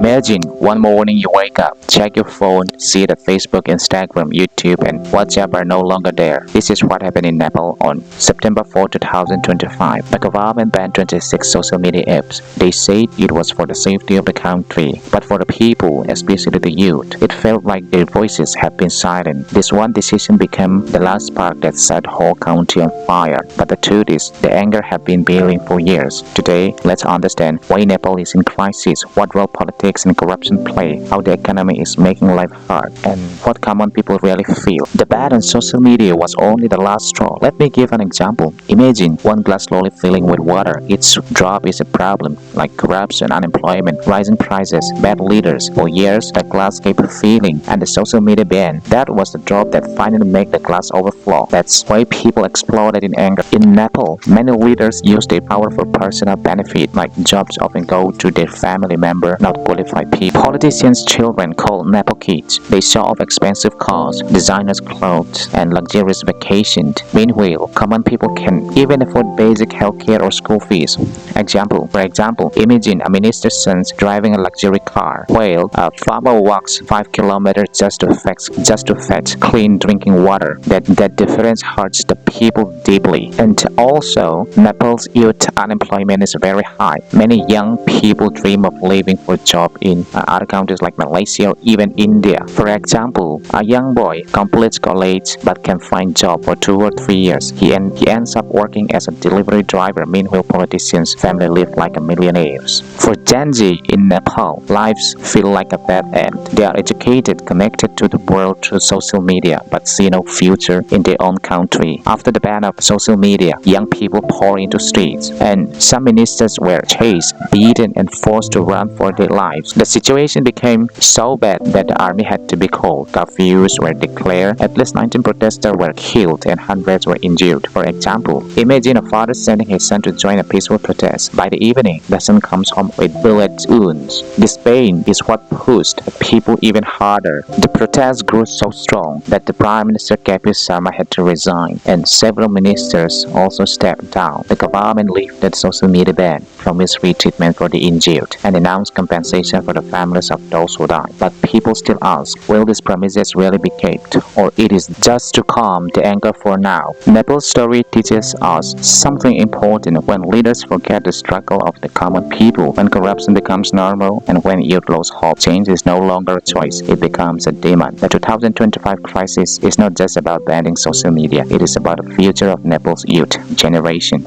Imagine one morning you wake up, check your phone, see that Facebook, Instagram, YouTube, and WhatsApp are no longer there. This is what happened in Nepal on September 4, 2025. The government banned 26 social media apps. They said it was for the safety of the country, but for the people, especially the youth, it felt like their voices had been silent. This one decision became the last spark that set the whole country on fire. But the truth is, the anger had been building for years. Today, let's understand why Nepal is in crisis, what role politics and corruption play, how the economy is making life hard, and what common people really feel. The ban on social media was only the last straw. Let me give an example. Imagine one glass slowly filling with water. Each drop is a problem, like corruption, unemployment, rising prices, bad leaders. For years, the glass kept filling, and the social media ban, that was the drop that finally made the glass overflow. That's why people exploded in anger. In Nepal, many leaders use their power for personal benefit, like jobs often go to their family member, not qualified people. Politicians' children called Nepal kids. They show off expensive cars, designers' clothes, and luxurious vacations. Meanwhile, common people can even afford basic healthcare or school fees. For example, imagine a minister's son driving a luxury car, while a farmer walks 5 kilometers just to fetch clean drinking water. That difference hurts the people deeply. And also, Nepal's youth unemployment is very high. Many young people dream of leaving for a job in other countries like Malaysia or even India. For example, a young boy completes college but can find job for 2 or 3 years. He ends up working as a delivery driver. Meanwhile, politicians' family live like a millionaires. For Gen Z in Nepal, lives feel like a bad end. They are educated, connected to the world through social media, but see no future in their own country. After the ban of social media, young people pour into streets, and some ministers were chased, beaten, and forced to run for their lives. The situation became so bad that the army had to be called. Curfews were declared. At least 19 protesters were killed and hundreds were injured. For example, imagine a father sending his son to join a peaceful protest. By the evening, the son comes home with bullet wounds. This pain is what pushed the people even harder. The protests grew so strong that the Prime Minister K.P. Sharma had to resign, and several ministers also stepped down. The government lifted social media ban, promised free treatment for the injured, and announced compensation for the families of those who died. But people still ask, will these promises really be kept, or it is just to calm the anger for now? Nepal's story teaches us something important. When leaders forget the struggle of the common people, when corruption becomes normal, and when youth lose hope, change is no longer a choice, it becomes a demand. The 2025 crisis is not just about banning social media, it is about the future of Nepal's youth generation.